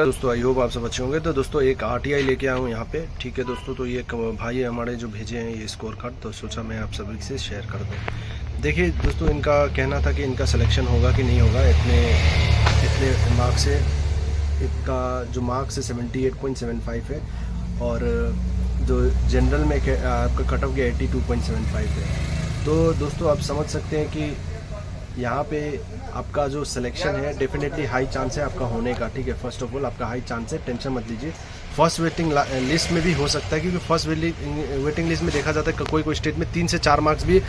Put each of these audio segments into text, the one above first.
दोस्तों I hope आप सब अच्छे होंगे। तो दोस्तों एक आरटीआई लेके आया हूँ यहाँ पे, ठीक है दोस्तों। तो ये भाई हमारे जो भेजे हैं ये स्कोर कार्ड, तो सोचा मैं आप सभी से शेयर कर दूँ। देखिए दोस्तों, इनका कहना था कि इनका सिलेक्शन होगा कि नहीं होगा इतने इतने मार्क्स से। इनका जो मार्क्स है 78.75 है और जो जनरल में आपका कट ऑफ गया 82.75 है। तो दोस्तों आप समझ सकते हैं कि यहाँ पे आपका जो सिलेक्शन है डेफिनेटली हाई चांस है आपका होने का, ठीक है। फर्स्ट ऑफ ऑल आपका हाई चांस है, टेंशन मत लीजिए। फर्स्ट वेटिंग लिस्ट में भी हो सकता है, क्योंकि फर्स्ट वेटिंग लिस्ट में देखा जाता है कोई स्टेट में 3 से 4 मार्क्स भी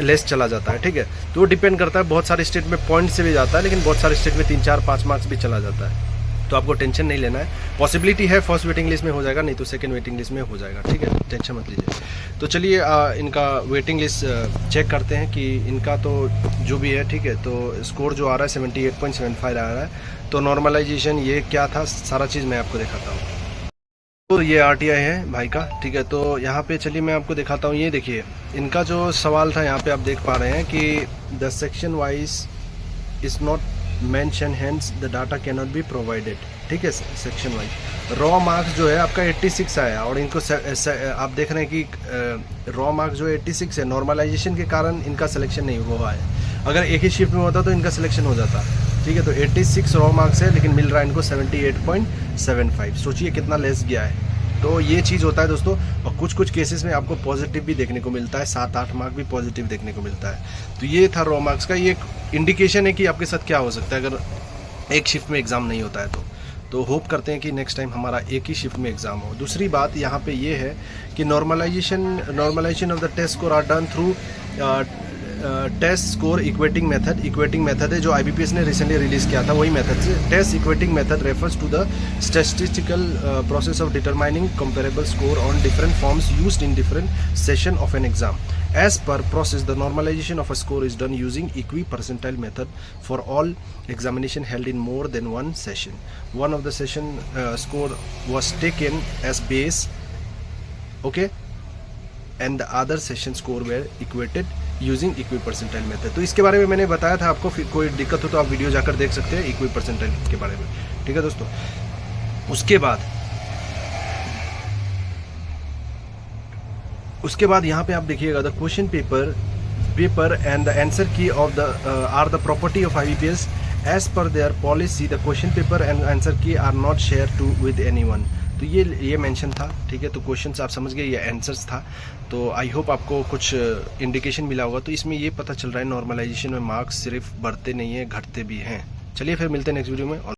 लेस चला जाता है, ठीक है। तो वो डिपेंड करता है, बहुत सारे स्टेट में पॉइंट से भी जाता है, लेकिन बहुत सारे स्टेट में 3, 4, 5 मार्क्स भी चला जाता है। तो आपको टेंशन नहीं लेना है। पॉसिबिलिटी है फर्स्ट वेटिंग लिस्ट में हो जाएगा, नहीं तो सेकंड वेटिंग लिस्ट में हो जाएगा, ठीक है। टेंशन मत लीजिए। तो चलिए इनका वेटिंग लिस्ट चेक करते हैं कि इनका तो जो भी है, ठीक है। तो स्कोर जो आ रहा है 78.75 आ रहा है। तो नॉर्मलाइजेशन ये क्या था, सारा चीज़ मैं आपको दिखाता हूँ। तो ये आरटीआई है भाई का, ठीक है। तो यहाँ पे चलिए मैं आपको दिखाता हूँ। ये देखिए इनका जो सवाल था, यहाँ पे आप देख पा रहे हैं कि the section wise is not mention, hence the data can not be provided, ठीक है। सेक्शन वाइज रॉ मार्क्स जो है आपका 86 आया और इनको आप देख रहे हैं कि रॉ मार्क्स जो 86 है, नॉर्मलाइजेशन के कारण इनका सिलेक्शन नहीं हुआ है। अगर एक ही शिफ्ट में होता तो इनका सिलेक्शन हो जाता, ठीक है। तो 86 रॉ मार्क्स है, लेकिन मिल रहा है इनको 78.75। सोचिए कितना लेस गया है। तो ये चीज़ होता है दोस्तों। और कुछ कुछ केसेस में आपको पॉजिटिव भी देखने को मिलता है, 7-8 मार्क भी पॉजिटिव देखने को मिलता है। तो ये था रॉ मार्क्स का, ये एक इंडिकेशन है कि आपके साथ क्या हो सकता है अगर एक शिफ्ट में एग्ज़ाम नहीं होता है तो होप करते हैं कि नेक्स्ट टाइम हमारा एक ही शिफ्ट में एग्ज़ाम हो। दूसरी बात यहाँ पे ये है कि normalisation of the test score are done through test score equating method. Equating method है जो IBPS ने रिसेंटली रिलीज किया था, वही मेथड से। Test equating method refers to the statistical process of determining comparable score on different forms used in different session of an exam. As per process, the normalization of a score is done using equi-percentile method for all examination held in more than one session. One of the session score was taken as base, okay, and the other session score were equated using equi-percentile method. तो इसके बारे में मैंने बताया था आपको, फिर कोई दिक्कत हो तो आप वीडियो जाकर देख सकते हैं equi-percentile के बारे में, ठीक है दोस्तों। उसके बाद यहाँ पे आप देखिएगा the question paper and the answer key of the are the property of IBPS. As per their policy the question paper and answer key are not share to with anyone. तो ये मेंशन था, ठीक है। तो questions आप समझ गए, ये आंसर्स था। तो आई होप आपको कुछ इंडिकेशन मिला होगा। तो इसमें ये पता चल रहा है नॉर्मलाइजेशन में मार्क्स सिर्फ बढ़ते नहीं है, घटते भी हैं। चलिए फिर मिलते हैं नेक्स्ट वीडियो में।